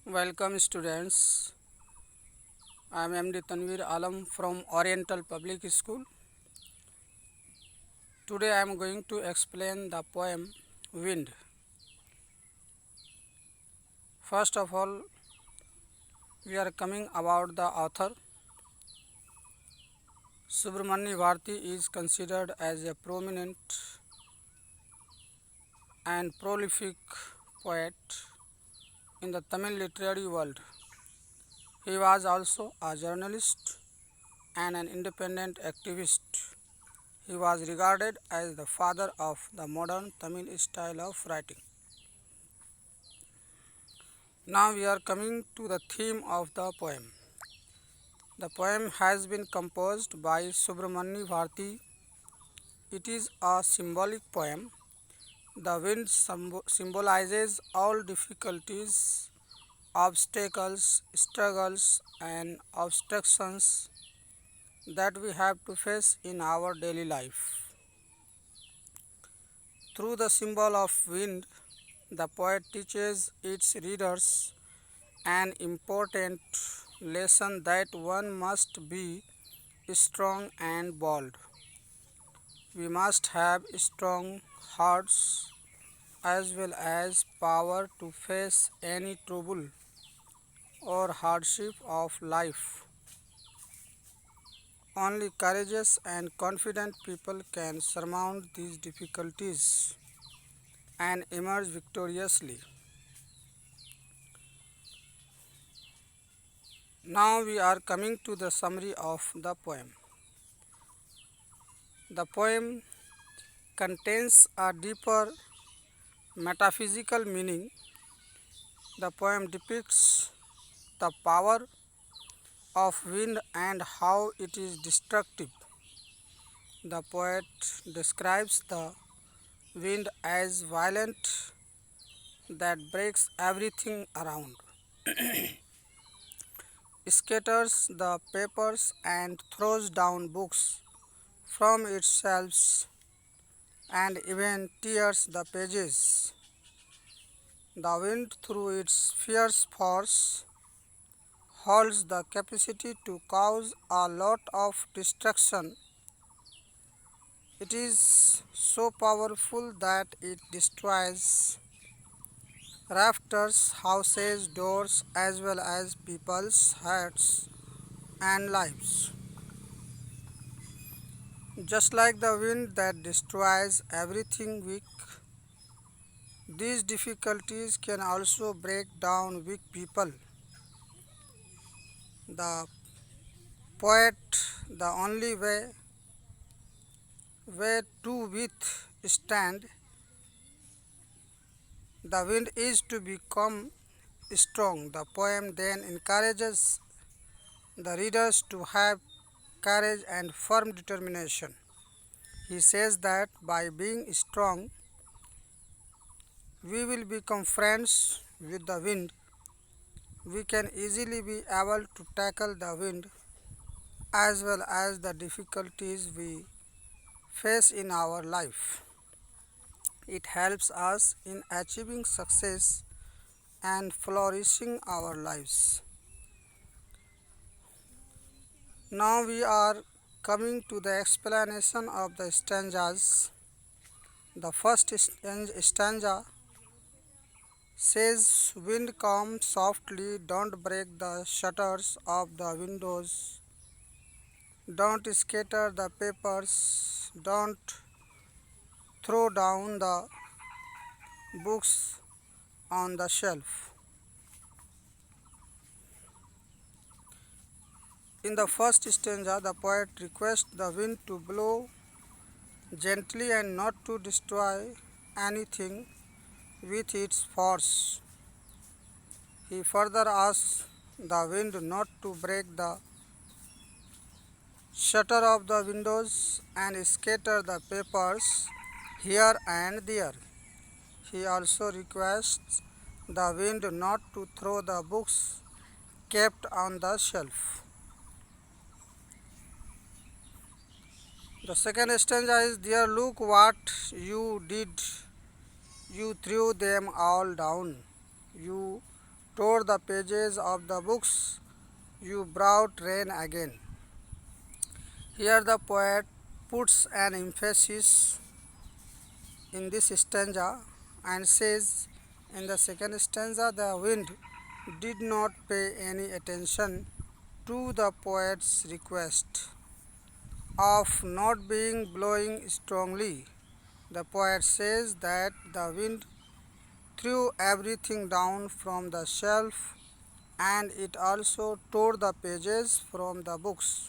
Welcome students. I am MD Tanvir Alam from Oriental Public School. Today I am going to explain the poem Wind. First of all, we are coming about the author. Subramanya Bharati is considered as a prominent and prolific poet in the Tamil literary world. He was also a journalist and an independent activist. He was regarded as the father of the modern Tamil style of writing. Now we are coming to the theme of the poem. The poem has been composed by Subramanya Bharati. It is a symbolic poem. The wind symbolizes all difficulties, obstacles, struggles, and obstructions that we have to face in our daily life. Through the symbol of wind, the poet teaches its readers an important lesson that one must be strong and bold. We must have strong hearts as well as power to face any trouble or hardship of life. Only courageous and confident people can surmount these difficulties and emerge victoriously. Now we are coming to the summary of the poem. The poem contains a deeper metaphysical meaning. The poem depicts the power of wind and how it is destructive. The poet describes the wind as violent that breaks everything around, scatters the papers and throws down books from its shelves and even tears the pages. The wind, through its fierce force, holds the capacity to cause a lot of destruction. It is so powerful that it destroys rafters, houses, doors, as well as people's hearts and lives. Just like the wind that destroys everything weak, these difficulties can also break down weak people. The poet, the only way to withstand the wind is to become strong. The poem then encourages the readers to have courage and firm determination. He says that by being strong, we will become friends with the wind. We can easily be able to tackle the wind as well as the difficulties we face in our life. It helps us in achieving success and flourishing our lives. Now we are coming to the explanation of the stanzas. The first stanza says, wind come softly, don't break the shutters of the windows, don't scatter the papers, don't throw down the books on the shelf. In the first stanza, the poet requests the wind to blow gently and not to destroy anything with its force. He further asks the wind not to break the shutter of the windows and scatter the papers here and there. He also requests the wind not to throw the books kept on the shelf. The second stanza is, there look what you did. You threw them all down. You tore the pages of the books, you brought rain again. Here the poet puts an emphasis in this stanza and says, in the second stanza, the wind did not pay any attention to the poet's request of not being blowing strongly. The poet says that the wind threw everything down from the shelf and it also tore the pages from the books.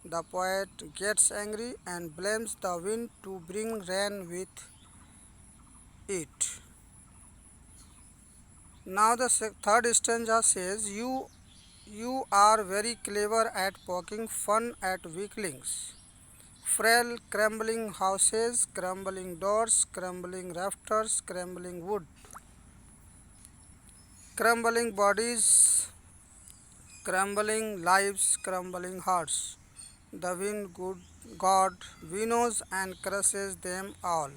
The poet gets angry and blames the wind to bring rain with it. Now the third stanza says, you are very clever at poking fun at weaklings. Frail crumbling houses, crumbling doors, crumbling rafters, crumbling wood, crumbling bodies, crumbling lives, crumbling hearts. The wind good God winnows and crushes them all.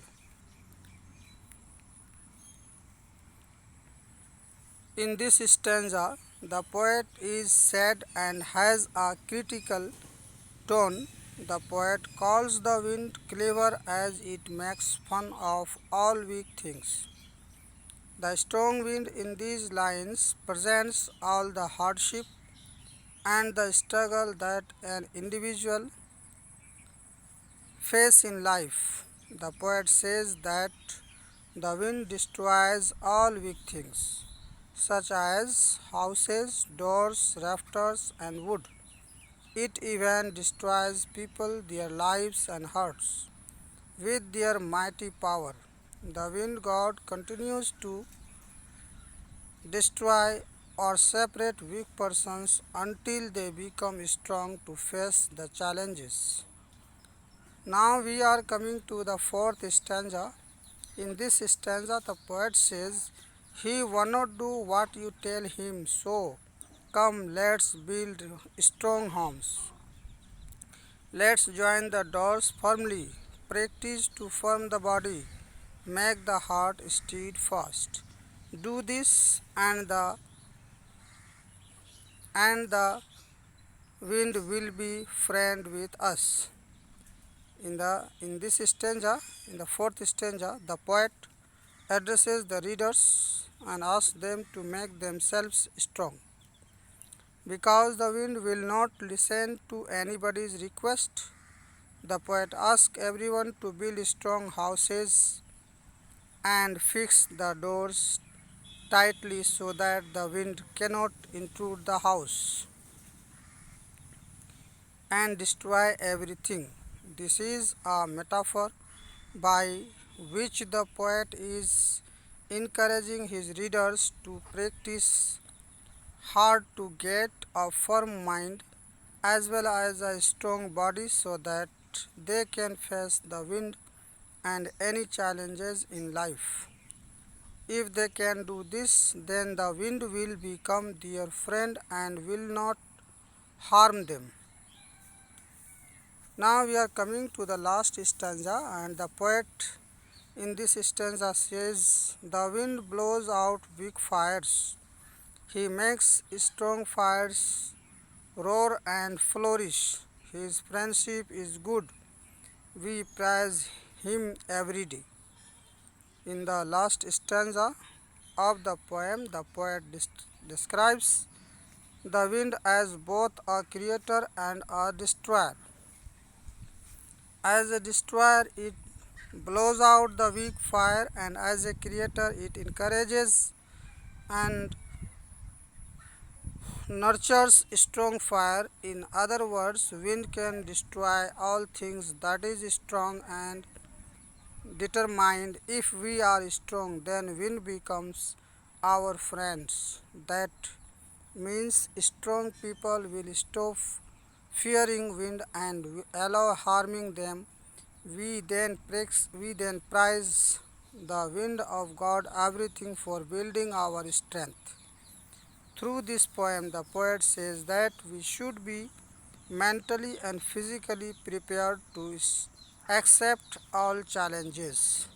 In this stanza, the poet is sad and has a critical tone. The poet calls the wind clever as it makes fun of all weak things. The strong wind in these lines presents all the hardship and the struggle that an individual faces in life. The poet says that the wind destroys all weak things, such as houses, doors, rafters, and wood. It even destroys people, their lives, and hearts with their mighty power. The wind god continues to destroy or separate weak persons until they become strong to face the challenges. Now we are coming to the fourth stanza. In this stanza, the poet says, he will not do what you tell him, so come, let's build strong homes. Let's join the doors firmly, practice to firm the body, make the heart steadfast. Do this and the wind will be friend with us. In this stanza, in the fourth stanza, the poet addresses the readers and asks them to make themselves strong. Because the wind will not listen to anybody's request, the poet asks everyone to build strong houses and fix the doors tightly so that the wind cannot intrude the house and destroy everything. This is a metaphor by which the poet is encouraging his readers to practice hard to get a firm mind as well as a strong body so that they can face the wind and any challenges in life. If they can do this, then the wind will become their friend and will not harm them. Now we are coming to the last stanza, and the poet in this stanza says, the wind blows out weak fires. He makes strong fires roar and flourish. His friendship is good. We praise him every day. In the last stanza of the poem, the poet describes the wind as both a creator and a destroyer. As a destroyer, it blows out the weak fire, and as a creator, it encourages and nurtures strong fire. In other words, wind can destroy all things that is strong and determined. If we are strong, then wind becomes our friends. That means strong people will stop fearing wind and allow harming them. We then praise the wind of God everything for building our strength. Through this poem, the poet says that we should be mentally and physically prepared to accept all challenges.